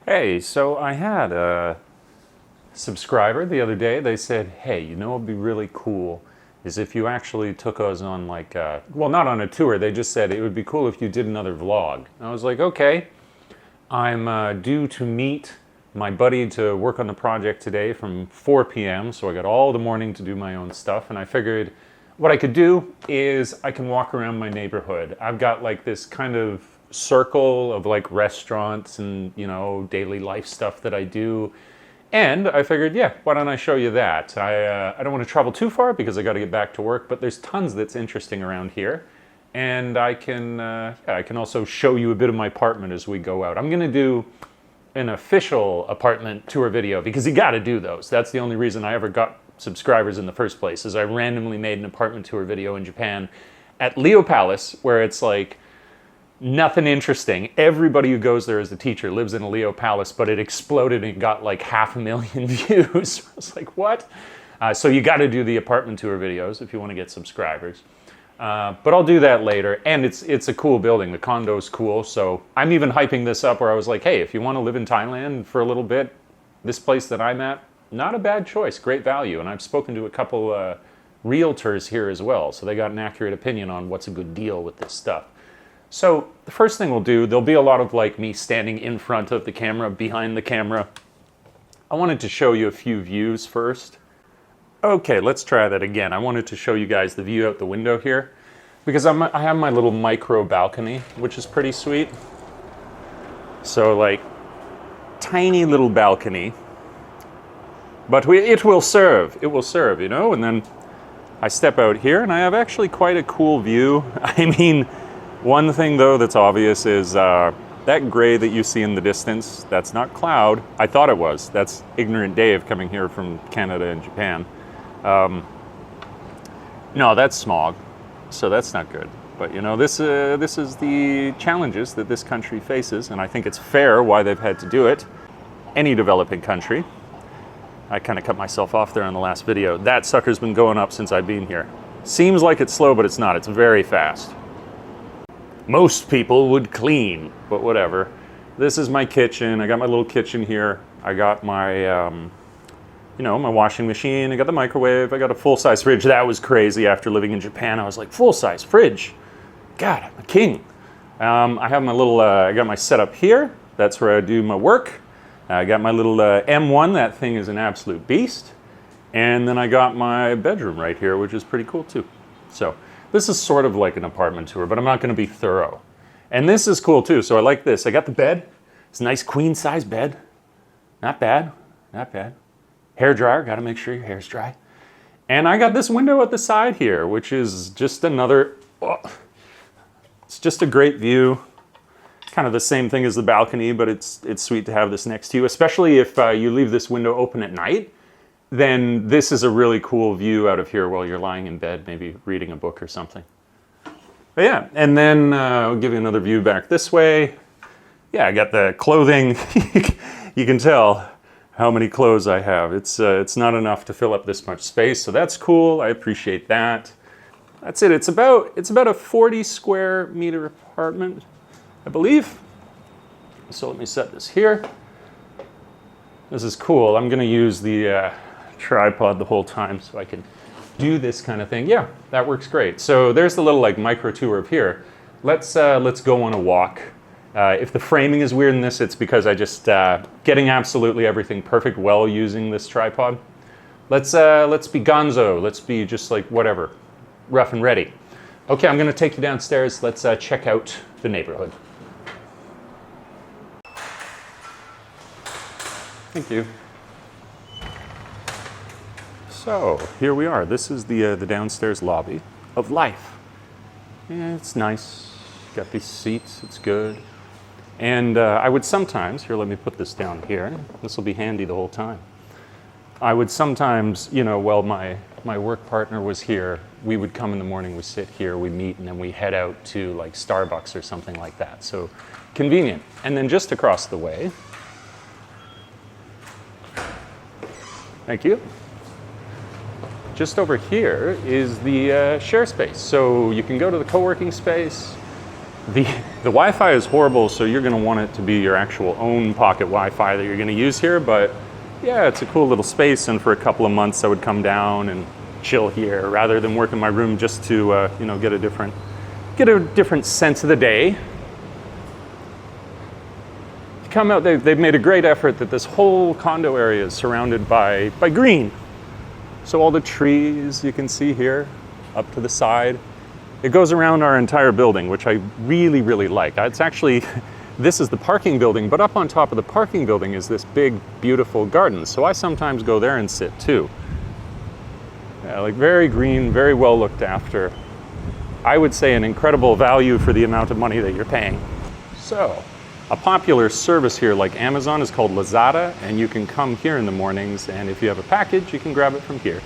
Hey, so I had a subscriber the other day. They said, hey, you know what would be really cool is if you actually took us on like, well, not on a tour. They just said it would be cool if you did another vlog. I was like, okay. I'm due to meet my buddy to work on the project today from 4 p.m. So I got all the morning to do my own stuff. And I figured what I could do is I can walk around my neighborhood. I've got like this kind of circle of like restaurants and, you know, daily life stuff that I do. And I figured, yeah, why don't I show you that? I don't want to travel too far because I got to get back to work, but there's tons that's interesting around here. And I can also show you a bit of my apartment as we go out. I'm going to do an official apartment tour video because you got to do those. That's the only reason I ever got subscribers in the first place, is I randomly made an apartment tour video in Japan at Leo Palace, where it's like nothing interesting. Everybody who goes there as a teacher lives in a Leo Palace, but it exploded and got like 500,000 views. I was like, what? So you got to do the apartment tour videos if you want to get subscribers. But I'll do that later. And it's a cool building. The condo's cool. So I'm even hyping this up where I was like, hey, if you want to live in Thailand for a little bit, this place that I'm at, not a bad choice, great value. And I've spoken to a couple realtors here as well. So they got an accurate opinion on what's a good deal with this stuff. So the first thing we'll do, there'll be a lot of like me standing in front of the camera, behind the camera. I wanted to show you a few views first. Okay, let's try that again. I wanted to show you guys the view out the window here because I have my little micro balcony, which is pretty sweet. So like tiny little balcony, but it will serve, you know? And then I step out here and I have actually quite a cool view. I mean, one thing though that's obvious is that gray that you see in the distance, that's not cloud. I thought it was. That's ignorant Dave coming here from Canada and Japan. No, that's smog, so that's not good. But you know, this is the challenges that this country faces, and I think it's fair why they've had to do it. Any developing country. I kind of cut myself off there in the last video. That sucker's been going up since I've been here. Seems like it's slow, but it's not. It's very fast. Most people would clean, but whatever. This is my kitchen. I got my little kitchen here. I got my, my washing machine. I got the microwave. I got a full-size fridge. That was crazy. After living in Japan, I was like, full-size fridge. God, I'm a king. I have my little, I got my setup here. That's where I do my work. I got my little M1. That thing is an absolute beast. And then I got my bedroom right here, which is pretty cool too. So this is sort of like an apartment tour, but I'm not going to be thorough. And this is cool too. So I like this. I got the bed. It's a nice queen size bed. Not bad. Not bad. Hair dryer. Got to make sure your hair's dry. And I got this window at the side here, which is just another, it's just a great view. Kind of the same thing as the balcony, but it's sweet to have this next to you, especially if you leave this window open at night. Then this is a really cool view out of here while you're lying in bed, maybe reading a book or something. But yeah, and then I'll give you another view back this way. Yeah, I got the clothing. You can tell how many clothes I have. It's not enough to fill up this much space, so that's cool. I appreciate that. That's it. It's about a 40 square meter apartment, I believe. So let me set this here. This is cool. I'm going to use the tripod the whole time so I can do this kind of thing. Yeah, that works great. So there's the little like micro tour up here. Let's go on a walk. If the framing is weird in this, it's because I just getting absolutely everything perfect while using this tripod. Let's be gonzo. Let's be just like whatever, rough and ready. Okay, I'm going to take you downstairs. Let's check out the neighborhood. Thank you. So here we are. This is the downstairs lobby of life. Yeah, it's nice. Got these seats. It's good. And I would sometimes, here, let me put this down here. This will be handy the whole time. I would sometimes, you know, while my work partner was here, we would come in the morning, we sit here, we meet, and then we head out to like Starbucks or something like that. So convenient. And then just across the way, thank you. Just over here is the share space. So you can go to the co-working space, The Wi-Fi is horrible, so you're going to want it to be your actual own pocket Wi-Fi that you're going to use here, but yeah, it's a cool little space, and for a couple of months I would come down and chill here rather than work in my room just to get a different sense of the day. You come out, they've made a great effort that this whole condo area is surrounded by green. So all the trees you can see here up to the side, it goes around our entire building, which I really, really like. It's actually, this is the parking building, but up on top of the parking building is this big, beautiful garden. So I sometimes go there and sit too. Yeah, like very green, very well looked after. I would say an incredible value for the amount of money that you're paying. So, a popular service here like Amazon is called Lazada, and you can come here in the mornings, and if you have a package, you can grab it from here.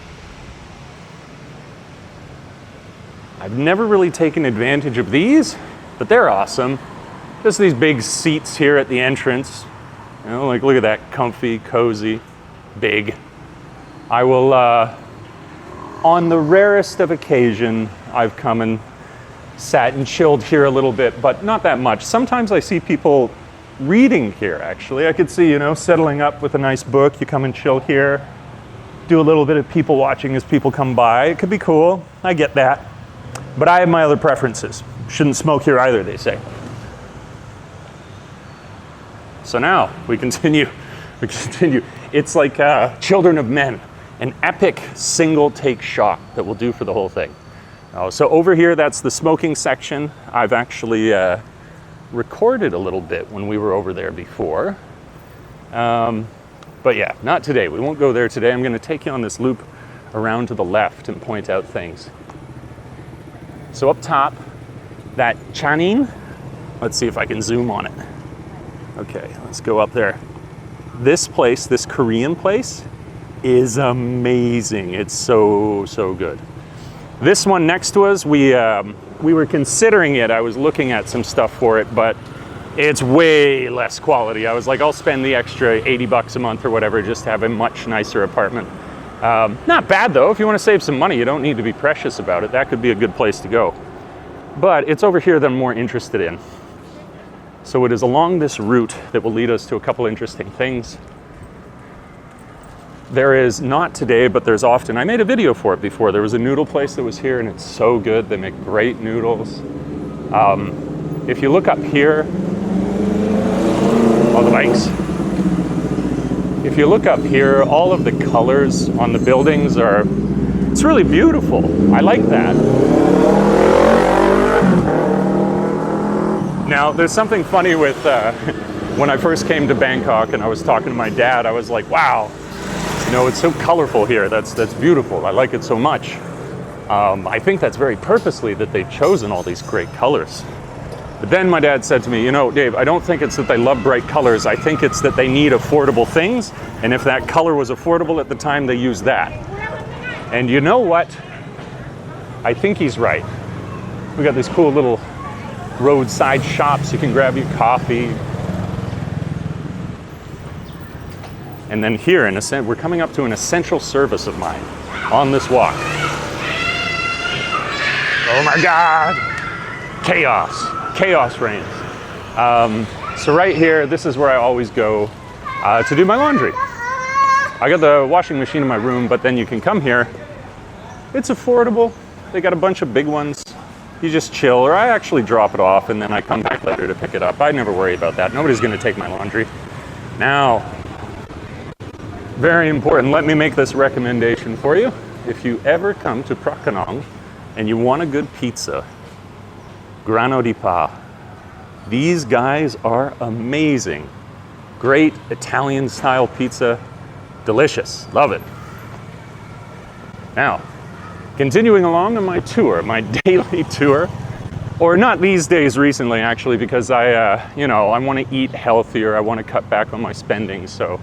I've never really taken advantage of these, but they're awesome. Just these big seats here at the entrance. Like look at that, comfy, cozy, big. I will, on the rarest of occasion, I've come and sat and chilled here a little bit, but not that much. Sometimes I see people reading here, actually. I could see, settling up with a nice book. You come and chill here, do a little bit of people watching as people come by. It could be cool. I get that. But I have my other preferences. Shouldn't smoke here either, they say. So now we continue. It's like Children of Men, an epic single take shot that will do for the whole thing. So over here, that's the smoking section. I've actually recorded a little bit when we were over there before. But yeah, not today. We won't go there today. I'm going to take you on this loop around to the left and point out things. So up top, that Channin. Let's see if I can zoom on it. Okay, let's go up there. This place, this Korean place, is amazing. It's so, so good. This one next to us, we were considering it. I was looking at some stuff for it, but it's way less quality. I was like, I'll spend the extra $80 a month or whatever just to have a much nicer apartment. Not bad though. If you want to save some money, you don't need to be precious about it. That could be a good place to go. But it's over here that I'm more interested in. So it is along this route that will lead us to a couple interesting things. There is, not today, but there's often, I made a video for it before. There was a noodle place that was here and it's so good. They make great noodles. If you look up here, all the bikes. If you look up here, all of the colors on the buildings are, it's really beautiful. I like that. Now, there's something funny with, when I first came to Bangkok and I was talking to my dad, I was like, wow, it's so colorful here. That's beautiful. I like it so much. I think that's very purposely that they've chosen all these great colors. But then my dad said to me, Dave, I don't think it's that they love bright colors. I think it's that they need affordable things. And if that color was affordable at the time, they used that. And you know what? I think he's right. We got these cool little roadside shops. You can grab your coffee. And then here, we're coming up to an essential service of mine on this walk. Oh my God! Chaos reigns. So right here, this is where I always go to do my laundry. I got the washing machine in my room, but then you can come here. It's affordable. They got a bunch of big ones. You just chill, or I actually drop it off and then I come back later to pick it up. I never worry about that. Nobody's gonna take my laundry. Now, very important, let me make this recommendation for you. If you ever come to Prakanong and you want a good pizza, Grano di Pa. These guys are amazing. Great Italian style pizza, delicious, love it. Now, continuing along on my tour, my daily tour, or not these days recently actually, because I want to eat healthier, I want to cut back on my spending, so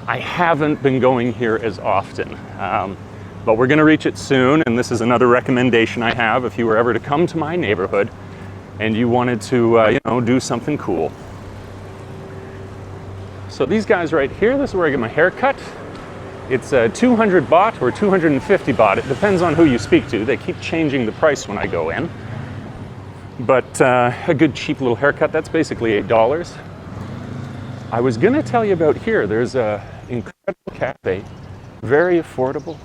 I haven't been going here as often. But we're going to reach it soon, and this is another recommendation I have if you were ever to come to my neighborhood and you wanted to, do something cool. So these guys right here, this is where I get my hair cut. It's 200 baht or 250 baht. It depends on who you speak to. They keep changing the price when I go in. But a good cheap little haircut, that's basically $8. I was gonna tell you about here. There's a incredible cafe, very affordable,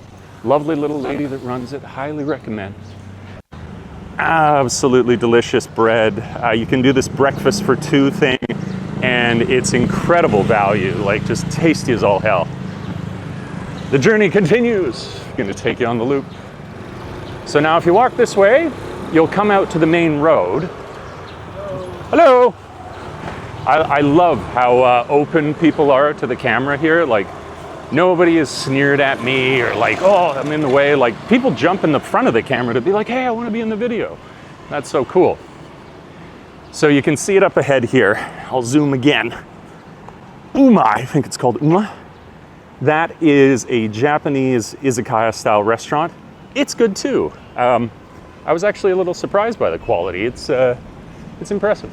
lovely little lady that runs it, highly recommend. Absolutely delicious bread. You can do this breakfast for two thing, and it's incredible value, like just tasty as all hell. The journey continues. I'm gonna take you on the loop. So now if you walk this way, you'll come out to the main road. Hello. I love how open people are to the camera here. Like, nobody is sneered at me or like, oh, I'm in the way. Like, people jump in the front of the camera to be like, hey, I want to be in the video. That's so cool. So you can see it up ahead here. I'll zoom again. Uma, I think it's called Uma. That is a Japanese izakaya style restaurant. It's good too. I was actually a little surprised by the quality. It's impressive.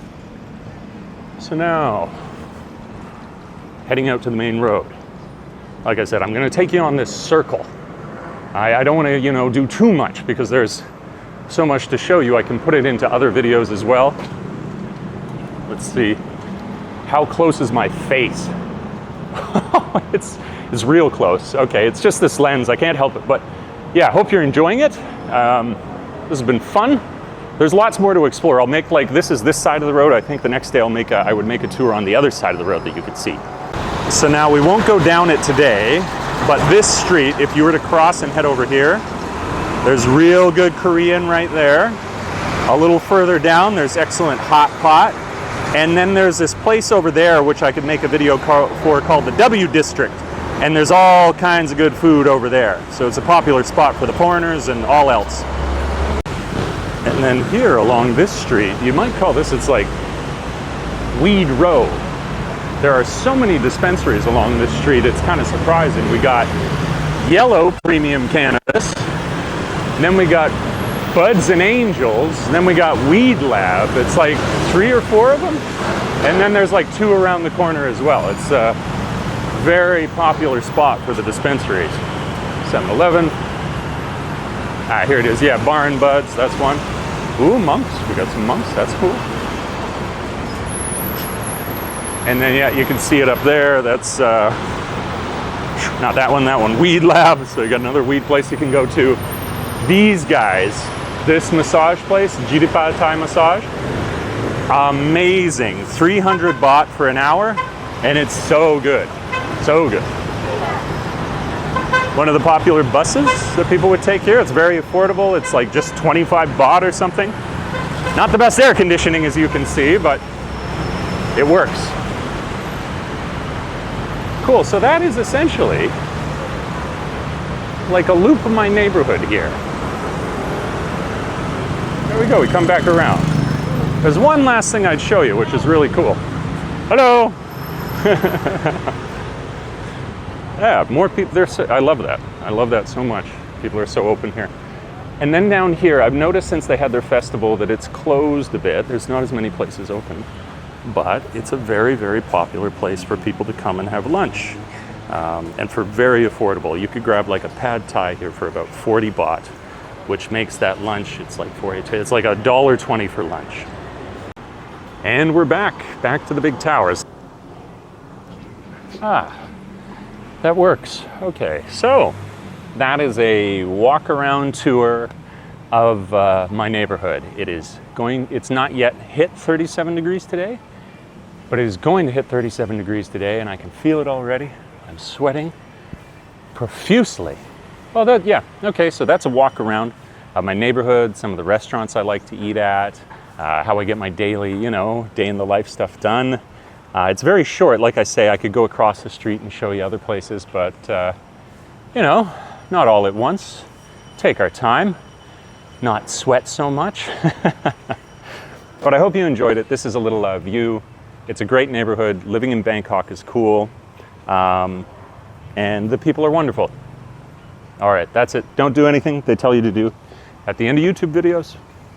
So now, heading out to the main road. Like I said, I'm going to take you on this circle. I don't want to, do too much because there's so much to show you. I can put it into other videos as well. Let's see. How close is my face? It's real close. Okay, it's just this lens. I can't help it. But yeah, hope you're enjoying it. This has been fun. There's lots more to explore. I'll make this is this side of the road. I think the next day I would make a tour on the other side of the road that you could see. So now we won't go down it today, but this street, if you were to cross and head over here, there's real good Korean right there. A little further down, there's excellent hot pot. And then there's this place over there, which I could make a video for called the W District. And there's all kinds of good food over there. So it's a popular spot for the foreigners and all else. And then here along this street, you might call this, it's like Weed Road. There are so many dispensaries along this street, it's kind of surprising. We got yellow premium cannabis, and then we got Buds and Angels, and then we got Weed Lab. It's like 3 or 4 of them, and then there's like 2 around the corner as well. It's a very popular spot for the dispensaries. 7-Eleven. Here it is. Yeah, Bar and Buds, that's one. Ooh, monks. We got some monks. That's cool. And then, yeah, you can see it up there. That's not that one, Weed Lab. So you got another weed place you can go to. These guys, this massage place, Jiripa Thai Massage, amazing. 300 baht for an hour, and it's so good. So good. One of the popular buses that people would take here. It's very affordable. It's like just 25 baht or something. Not the best air conditioning, as you can see, but it works. Cool, so that is essentially like a loop of my neighborhood here. There we go, we come back around. There's one last thing I'd show you, which is really cool. Hello! Yeah, more people, I love that. I love that so much. People are so open here. And then down here, I've noticed since they had their festival that it's closed a bit. There's not as many places open. But it's a very, very popular place for people to come and have lunch. And for very affordable. You could grab like a pad thai here for about 40 baht, which makes that lunch, it's like it's like $1.20 for lunch. And we're back to the big towers. That works. Okay, so that is a walk around tour of my neighborhood. It's not yet hit 37 degrees today, but it is going to hit 37 degrees today, and I can feel it already. I'm sweating profusely. Well, okay, so that's a walk around of my neighborhood, some of the restaurants I like to eat at, how I get my daily, day in the life stuff done. It's very short. Like I say, I could go across the street and show you other places, but, not all at once. Take our time, not sweat so much. But I hope you enjoyed it. This is a little view. It's a great neighborhood. Living in Bangkok is cool. And the people are wonderful. All right, that's it. Don't do anything they tell you to do at the end of YouTube videos.